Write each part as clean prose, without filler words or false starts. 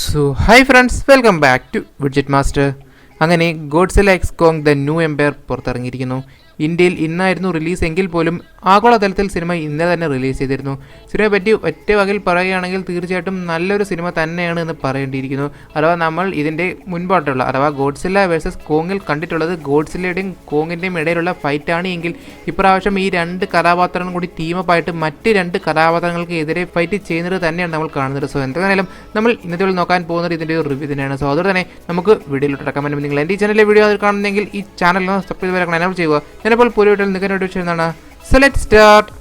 So hi friends, welcome back to widget master. അങ്ങനെ Godzilla x Kong the new empire പുറത്തിറങ്ങിയിരിക്കുന്നു. ഇന്ത്യയിൽ ഇന്നായിരുന്നു release എങ്കിൽ പോലും ആഗോളതലത്തിൽ സിനിമ ഇന്ന് തന്നെ റിലീസ് ചെയ്തിരുന്നു. സിനിമയെ പറ്റി ഒറ്റ വകയിൽ പറയുകയാണെങ്കിൽ തീർച്ചയായിട്ടും നല്ലൊരു സിനിമ തന്നെയാണ് എന്ന് പറയേണ്ടിയിരിക്കുന്നു. അഥവാ നമ്മൾ ഇതിൻ്റെ മുൻപായിട്ടുള്ള അഥവാ ഗോഡ്സില്ല വേഴ്സസ് കോങ്ങിൽ കണ്ടിട്ടുള്ളത് ഗോഡ്സില്ലയുടെയും കോങ്ങിൻ്റെയും ഇടയിലുള്ള ഫൈറ്റാണ് എങ്കിൽ ഇപ്രാവശ്യം ഈ രണ്ട് കഥാപാത്രങ്ങളും കൂടി ടീമപ്പായിട്ട് മറ്റ് രണ്ട് കഥാപാത്രങ്ങൾക്ക് എതിരെ ഫൈറ്റ് ചെയ്യുന്നത് തന്നെയാണ് നമ്മൾ കാണുന്നത്. സോ എന്തായാലും നമ്മൾ ഇന്നത്തെ നോക്കാൻ പോകുന്നത് ഇതിൻ്റെ ഒരു റിവ്യൂ തന്നെയാണ്. സോ അതുകൊണ്ട് തന്നെ നമുക്ക് വീഡിയോയിലോട്ട് ഇറക്കാൻ പറ്റും. നിങ്ങൾ എൻ്റെ ഈ ചാനലിലെ വീഡിയോ കാണുന്നെങ്കിൽ ഈ ചാനൽ സബ്സ്ക്രൈബ് ചെയ്യാൻ എനേബിൾ ചെയ്യുക. ഞാനിപ്പോൾ പുതിയ നിൽക്കാനായിട്ട് വെച്ചിരുന്നതാണ്. So let's start.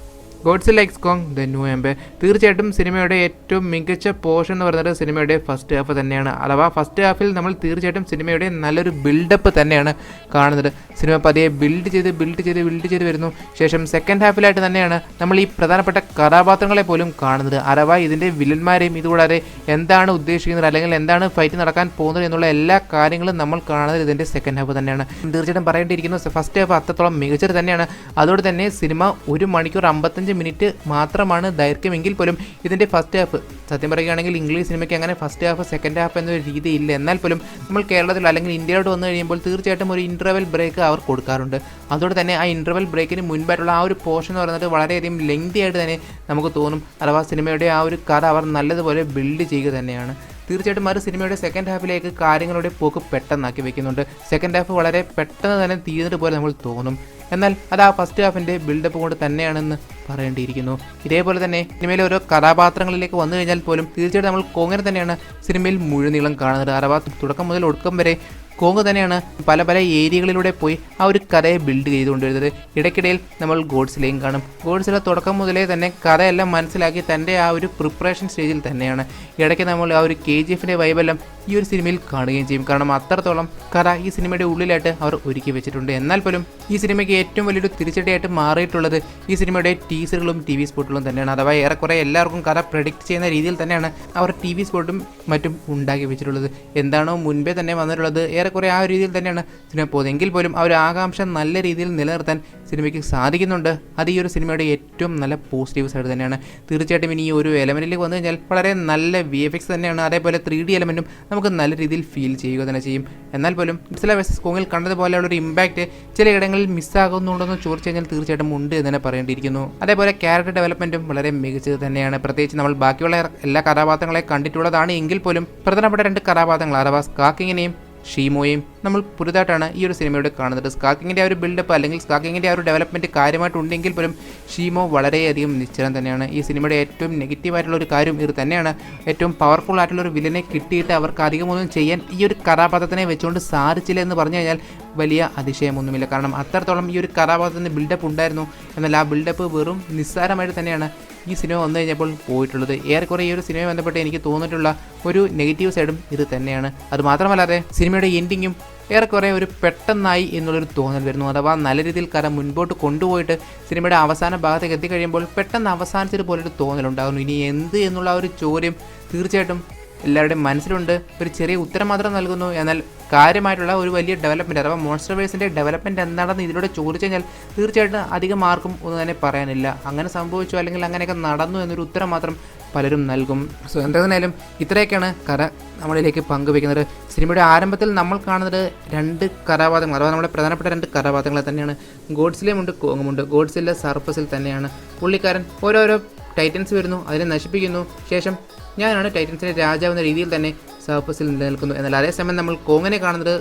Godzilla x Kong the new empire. തീർച്ചയായിട്ടും സിനിമയുടെ ഏറ്റവും മികച്ച പോർഷൻ എന്ന് പറയുന്നത് സിനിമയുടെ ഫസ്റ്റ് ഹാഫ് തന്നെയാണ്. അഥവാ ഫസ്റ്റ് ഹാഫിൽ നമ്മൾ തീർച്ചയായിട്ടും സിനിമയുടെ നല്ലൊരു ബിൽഡപ്പ് തന്നെയാണ് കാണുന്നത്. സിനിമ പതിയെ ബിൽഡ് ചെയ്ത് വരുന്നു. ശേഷം സെക്കൻഡ് ഹാഫിലായിട്ട് തന്നെയാണ് നമ്മൾ ഈ പ്രധാനപ്പെട്ട കഥാപാത്രങ്ങളെ പോലും കാണുന്നത്. അഥവാ ഇതിൻ്റെ വില്ലന്മാരെയും ഇതുകൂടാതെ എന്താണ് ഉദ്ദേശിക്കുന്നത് അല്ലെങ്കിൽ എന്താണ് ഫൈറ്റ് നടക്കാൻ പോകുന്നത് എന്നുള്ള എല്ലാ കാര്യങ്ങളും നമ്മൾ കാണുന്നത് ഇതിൻ്റെ സെക്കൻഡ് ഹാഫ് തന്നെയാണ്. തീർച്ചയായിട്ടും പറയേണ്ടിയിരിക്കുന്നു ഫസ്റ്റ് ഹാഫ് അത്രത്തോളം മികച്ചത് തന്നെയാണ്. അതോടെ തന്നെ സിനിമ 1 മണിക്കൂർ 55 മിനിറ്റ് മാത്രമാണ് ദൈർഘ്യമെങ്കിൽ പോലും ഇതിൻ്റെ ഫസ്റ്റ് ഹാഫ് സത്യം പറയുകയാണെങ്കിൽ ഇംഗ്ലീഷ് സിനിമയ്ക്ക് അങ്ങനെ ഫസ്റ്റ് ഹാഫ് സെക്കൻഡ് ഹാഫ് എന്നൊരു രീതിയില്ല. എന്നാൽ പോലും നമ്മൾ കേരളത്തിൽ അല്ലെങ്കിൽ ഇന്ത്യയിലോട്ട് വന്നു കഴിയുമ്പോൾ തീർച്ചയായിട്ടും ഒരു ഇൻ്റർവെൽ ബ്രേക്ക് അവർ കൊടുക്കാറുണ്ട്. അതോടെ തന്നെ ആ ഇൻ്റർവെൽ ബ്രേക്കിന് മുൻപായിട്ടുള്ള ആ ഒരു പോർഷൻ എന്ന് പറയുന്നത് വളരെയധികം ലെങ്തി ആയിട്ട് തന്നെ നമുക്ക് തോന്നും. അഥവാ സിനിമയുടെ ആ ഒരു കഥ അവർ നല്ലതുപോലെ ബിൽഡ് ചെയ്യുക തന്നെയാണ്. തീർച്ചയായിട്ടും ഒരു സിനിമയുടെ സെക്കൻഡ് ഹാഫിലേക്ക് കാര്യങ്ങളുടെ പോക്ക് പെട്ടെന്നാക്കി വെക്കുന്നുണ്ട്. സെക്കൻഡ് ഹാഫ് വളരെ പെട്ടെന്ന് തന്നെ തീർന്നിട്ട് പോലെ നമ്മൾ തോന്നും. എന്നാൽ അത് ആ ഫസ്റ്റ് ഹാഫിൻ്റെ ബിൽഡപ്പ് കൊണ്ട് തന്നെയാണെന്ന് പറയേണ്ടിയിരിക്കുന്നു. ഇതേപോലെ തന്നെ സിനിമയിലെ ഓരോ കഥാപാത്രങ്ങളിലേക്ക് വന്നു കഴിഞ്ഞാൽ പോലും തീർച്ചയായിട്ടും നമ്മൾ കോങ്ങിനെ തന്നെയാണ് സിനിമയിൽ മുഴുനീളം കാണുന്നത്. അഥവാ തുടക്കം മുതൽ ഒടുക്കം വരെ കോങ് തന്നെയാണ് പല ഏരിയകളിലൂടെ പോയി ആ ഒരു കഥയെ ബിൽഡ് ചെയ്തുകൊണ്ടിരുന്നത്. ഇടയ്ക്കിടയിൽ നമ്മൾ ഗോഡ്സിലയും കാണും. ഗോഡ്സില തുടക്കം മുതലേ തന്നെ കഥയെല്ലാം മനസ്സിലാക്കി തൻ്റെ ആ ഒരു പ്രിപ്പറേഷൻ സ്റ്റേജിൽ തന്നെയാണ്. ഇടയ്ക്ക് നമ്മൾ ആ ഒരു KGFൻ്റെ വൈബെല്ലാം ഈ ഒരു സിനിമയിൽ കാണുകയും ചെയ്യും. കാരണം അത്രത്തോളം കഥ ഈ സിനിമയുടെ ഉള്ളിലായിട്ട് അവർ ഒരുക്കി വെച്ചിട്ടുണ്ട്. എന്നാൽ പോലും ഈ സിനിമയ്ക്ക് ഏറ്റവും വലിയൊരു തിരിച്ചടിയായിട്ട് മാറിയിട്ടുള്ളത് ഈ സിനിമയുടെ ടീസറുകളും TV സ്പോട്ടുകളും തന്നെയാണ്. അഥവാ ഏറെക്കുറെ എല്ലാവർക്കും കഥ പ്രെഡിക്റ്റ് ചെയ്യുന്ന രീതിയിൽ തന്നെയാണ് അവർ TV സ്പോട്ടും മറ്റും ഉണ്ടാക്കി വെച്ചിട്ടുള്ളത്. എന്താണോ മുൻപേ തന്നെ വന്നിട്ടുള്ളത് ഏറെക്കുറെ ആ ഒരു രീതിയിൽ തന്നെയാണ് സിനിമ പോകുന്നത്. എങ്കിൽ പോലും ആ ഒരു ആകാംക്ഷ നല്ല രീതിയിൽ നിലനിർത്താൻ സിനിമയ്ക്ക് സാധിക്കുന്നുണ്ട്. അത് ഈ ഒരു സിനിമയുടെ ഏറ്റവും നല്ല പോസിറ്റീവ് സൈഡ് തന്നെയാണ്. തീർച്ചയായിട്ടും ഇനി ഈ ഒരു എലമെൻറ്റിലേക്ക് വന്നു കഴിഞ്ഞാൽ വളരെ നല്ല VFX തന്നെയാണ്. അതേപോലെ 3D എലമെൻറ്റും നമുക്ക് നല്ല രീതിയിൽ ഫീൽ ചെയ്യുക തന്നെ ചെയ്യും. എന്നാൽ പോലും ഗോഡ്സില്ല വേഴ്സസ് കോങ്ങിൽ കണ്ടതുപോലെയുള്ള ഒരു ഇമ്പാക്റ്റ് ചിലയിടങ്ങളിൽ മിസ്സാകുന്നുണ്ടെന്ന് ചോദിച്ചു കഴിഞ്ഞാൽ തീർച്ചയായിട്ടും ഉണ്ട് എന്ന് തന്നെ പറയേണ്ടിയിരിക്കുന്നു. അതേപോലെ ക്യാരക്ടർ ഡെവലപ്മെൻറ്റും വളരെ മികച്ചത് തന്നെയാണ്. പ്രത്യേകിച്ച് നമ്മൾ ബാക്കിയുള്ള എല്ലാ കഥാപാത്രങ്ങളെ കണ്ടിട്ടുള്ളതാണ് എങ്കിൽ പോലും പ്രധാനപ്പെട്ട 2 കഥാപാത്രങ്ങൾ അഥവാ സ്കാക്കിങ്ങിനെയും ഷീമോയും നമ്മൾ പുതുതായിട്ടാണ് ഈ ഒരു സിനിമയോട് കാണുന്നത്. സ്കാക്കിങ്ങിൻ്റെ ആ ഒരു ബിൽഡപ്പ് അല്ലെങ്കിൽ സ്കാക്കിങ്ങിൻ്റെ ആ ഒരു ഡെവലപ്മെൻറ്റ് കാര്യമായിട്ടുണ്ടെങ്കിൽ പോലും ഷീമോ വളരെയധികം നിശ്ചലം തന്നെയാണ്. ഈ സിനിമയുടെ ഏറ്റവും നെഗറ്റീവായിട്ടുള്ള ഒരു കാര്യം ഇത് തന്നെയാണ്. ഏറ്റവും പവർഫുൾ ആയിട്ടുള്ള ഒരു വില്ലനെ കിട്ടിയിട്ട് അവർക്ക് അധികമൊന്നും ചെയ്യാൻ ഈ ഒരു കഥാപാത്രത്തിനെ വെച്ചുകൊണ്ട് സാധിച്ചില്ല എന്ന് പറഞ്ഞു കഴിഞ്ഞാൽ വലിയ അതിശയമൊന്നുമില്ല. കാരണം അത്രത്തോളം ഈ ഒരു കഥാപാത്രത്തിന് ബിൽഡപ്പ് ഉണ്ടായിരുന്നു. എന്നാൽ ആ ബിൽഡപ്പ് വെറും നിസ്സാരമായിട്ട് തന്നെയാണ് ഈ സിനിമ വന്നു കഴിഞ്ഞപ്പോൾ പോയിട്ടുള്ളത്. ഏറെക്കുറെ ഈ ഒരു സിനിമയെ ബന്ധപ്പെട്ട് എനിക്ക് തോന്നിയിട്ടുള്ള ഒരു നെഗറ്റീവ് സൈഡും ഇത് തന്നെയാണ്. അതുമാത്രമല്ലാതെ സിനിമയുടെ എൻഡിങ്ങും ഏറെക്കുറെ ഒരു പെട്ടെന്നായി എന്നുള്ളൊരു തോന്നൽ വരുന്നു. അഥവാ നല്ല രീതിയിൽ കഥ മുൻപോട്ട് കൊണ്ടുപോയിട്ട് സിനിമയുടെ അവസാന ഭാഗത്തേക്ക് എത്തിക്കഴിയുമ്പോൾ പെട്ടെന്ന് അവസാനിച്ചതുപോലൊരു തോന്നലുണ്ടാകുന്നു. ഇനി എന്ത് എന്നുള്ള ആ ഒരു ചോദ്യം തീർച്ചയായിട്ടും എല്ലാവരുടെയും മനസ്സിലുണ്ട്. ഒരു ചെറിയ ഉത്തരം മാത്രം നൽകുന്നു. എന്നാൽ കാര്യമായിട്ടുള്ള ഒരു വലിയ ഡെവലപ്മെൻറ്റ് അഥവാ മോൺസ്റ്റർവേഴ്സിൻ്റെ ഡെവലപ്മെൻറ്റ് എന്താണെന്ന് ഇതിലൂടെ ചോദിച്ചു കഴിഞ്ഞാൽ തീർച്ചയായിട്ടും അധികം ആർക്കും ഒന്നും തന്നെ പറയാനില്ല. അങ്ങനെ സംഭവിച്ചു അല്ലെങ്കിൽ അങ്ങനെയൊക്കെ നടന്നു എന്നൊരു ഉത്തരം മാത്രം പലരും നൽകും. സോ എന്തായാലും ഇത്രയൊക്കെയാണ് കഥ നമ്മളിലേക്ക് പങ്കുവയ്ക്കുന്നത്. സിനിമയുടെ ആരംഭത്തിൽ നമ്മൾ കാണുന്നത് 2 കഥാപാത്രങ്ങൾ അഥവാ നമ്മുടെ പ്രധാനപ്പെട്ട 2 കഥാപാത്രങ്ങളെ തന്നെയാണ്. ഗോഡ്സില്ലയുമുണ്ട് കോങ്ങുമുണ്ട്. ഗോഡ്സില്ല സർഫസിൽ തന്നെയാണ്. പുള്ളിക്കാരൻ ഓരോരോ ടൈറ്റൻസ് വരുന്നു, അതിനെ നശിപ്പിക്കുന്നു. ശേഷം ഞാനാണ് ടൈറ്റൻസിൻ്റെ രാജാവ് എന്ന രീതിയിൽ തന്നെ സർഫസിൽ നിലനിൽക്കുന്നു. എന്നാൽ അതേസമയം നമ്മൾ കോങ്ങിനെ കാണുന്നത്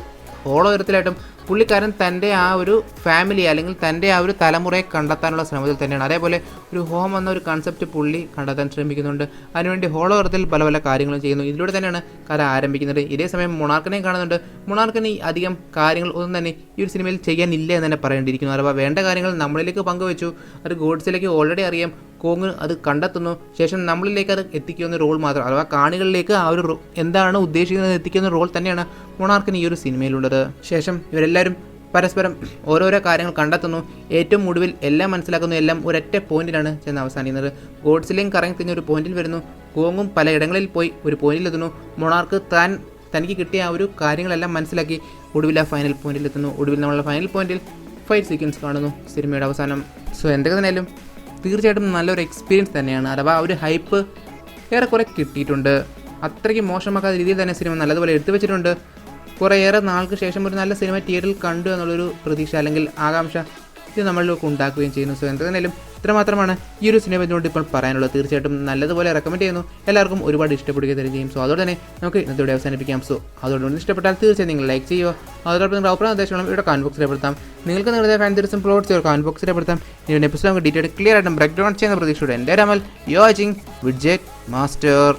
ഹോളോ എർത്തിലായിട്ടും പുള്ളിക്കാരൻ തൻ്റെ ആ ഒരു ഫാമിലി അല്ലെങ്കിൽ തൻ്റെ ആ ഒരു തലമുറയെ കണ്ടെത്താനുള്ള ശ്രമത്തിൽ തന്നെയാണ്. അതേപോലെ ഒരു ഹോം എന്ന ഒരു കൺസെപ്റ്റ് പുള്ളി കണ്ടെത്താൻ ശ്രമിക്കുന്നുണ്ട്. അതിനുവേണ്ടി ഹോളോ എർത്തിൽ പല കാര്യങ്ങളും ചെയ്യുന്നു. ഇതിലൂടെ തന്നെയാണ് കഥ ആരംഭിക്കുന്നത്. ഇതേസമയം മൊണാർക്കിനെയും കാണുന്നുണ്ട്. മൊണാർക്കിന് അധികം കാര്യങ്ങൾ ഒന്നും തന്നെ ഈ ഒരു സിനിമയിൽ ചെയ്യാനില്ല എന്ന് തന്നെ പറയേണ്ടിയിരിക്കുന്നു. അഥവാ വേണ്ട കാര്യങ്ങൾ നമ്മളിലേക്ക് പങ്കുവെച്ചു. അത് ഗോഡ്സിലേക്ക് ഓൾറെഡി അറിയാം. കോങ് അത് കണ്ടെത്തുന്നു. ശേഷം നമ്മളിലേക്ക് അത് എത്തിക്കുന്ന റോൾ മാത്രം അഥവാ കാണികളിലേക്ക് ആ ഒരു എന്താണ് ഉദ്ദേശിക്കുന്നത് എത്തിക്കുന്ന റോൾ തന്നെയാണ് മൊണാർക്കിന് ഈ ഒരു സിനിമയിലുള്ളത്. ശേഷം ഇവരെല്ലാവരും പരസ്പരം ഓരോരോ കാര്യങ്ങൾ കണ്ടെത്തുന്നു. ഏറ്റവും ഒടുവിൽ എല്ലാം മനസ്സിലാക്കുന്നു. എല്ലാം ഒരൊറ്റ പോയിന്റിലാണ് ചെന്ന് അവസാനിക്കുന്നത്. ഗോഡ്സില്ലയും കറങ്ങി തിരിഞ്ഞ ഒരു പോയിന്റിൽ വരുന്നു. കോങ്ങും പലയിടങ്ങളിൽ പോയി ഒരു പോയിന്റിലെത്തുന്നു. മൊണാർക്ക് തനിക്ക് കിട്ടിയ ആ ഒരു കാര്യങ്ങളെല്ലാം മനസ്സിലാക്കി ഒടുവിൽ ആ ഫൈനൽ പോയിന്റിലെത്തുന്നു. ഒടുവിൽ നമ്മളുടെ ഫൈനൽ പോയിന്റിൽ ഫൈറ്റ് സീക്വൻസ് കാണുന്നു സിനിമയുടെ അവസാനം. സോ എന്തൊക്കെ തന്നെയാലും തീർച്ചയായിട്ടും നല്ലൊരു എക്സ്പീരിയൻസ് തന്നെയാണ്. അഥവാ ഒരു ഹൈപ്പ് ഏറെക്കുറെ കിട്ടിയിട്ടുണ്ട്. അത്രയ്ക്ക് മോശമാക്കാത്ത രീതിയിൽ തന്നെ സിനിമ നല്ലതുപോലെ എടുത്തു വെച്ചിട്ടുണ്ട്. കുറേയേറെ നാൾക്ക് ശേഷം ഒരു നല്ല സിനിമ തിയേറ്ററിൽ കണ്ടു എന്നുള്ളൊരു പ്രതീക്ഷ അല്ലെങ്കിൽ ആകാംക്ഷ ഇത് നമ്മളിലൊക്കെ ഉണ്ടാക്കുകയും ചെയ്യുന്നു. സോ എന്തായാലും ഇത്രമാത്രമാണ് ഈ ഒരു സിനിമ കൊണ്ട് ഇപ്പോൾ പറയാനുള്ളത്. തീർച്ചയായിട്ടും നല്ലതുപോലെ റെക്കമെൻഡ് ചെയ്യുന്നു, എല്ലാവർക്കും ഒരുപാട് ഇഷ്ടപ്പെടുകയും തരും ചെയ്യും. സോ അതോടെ തന്നെ നമുക്ക് ഇന്നത്തെ അവസാനിപ്പിക്കാം. സോ അതോടൊന്ന് ഇഷ്ടപ്പെട്ടാൽ തീർച്ചയായും നിങ്ങൾ ലൈക്ക് ചെയ്യുക. അതോടൊപ്പം നിങ്ങൾ അഭിപ്രായ നിർദ്ദേശങ്ങളും ഇവിടെ കമന്റ് ബോക്സിൽ രേഖപ്പെടുത്താം. നിങ്ങൾക്ക് നിങ്ങളുടെ ഫാൻ തീർച്ചയായും പ്ലോട്ട്സ് കമന്റ് ബോക്സിൽ രേഖപ്പെടുത്താം. ഇതിൻ്റെ എപ്പിസോഡ് നമുക്ക് ഡീറ്റെയിൽ ക്ലിയർ ആയിട്ടും ബ്രേക്ക് ഡൗൺ ചെയ്യുന്ന പ്രതീക്ഷയോടെ എൻ്റെ രാമൽ യു വാച്ചിങ് വിഡ്ജറ്റ് മാസ്റ്റർ.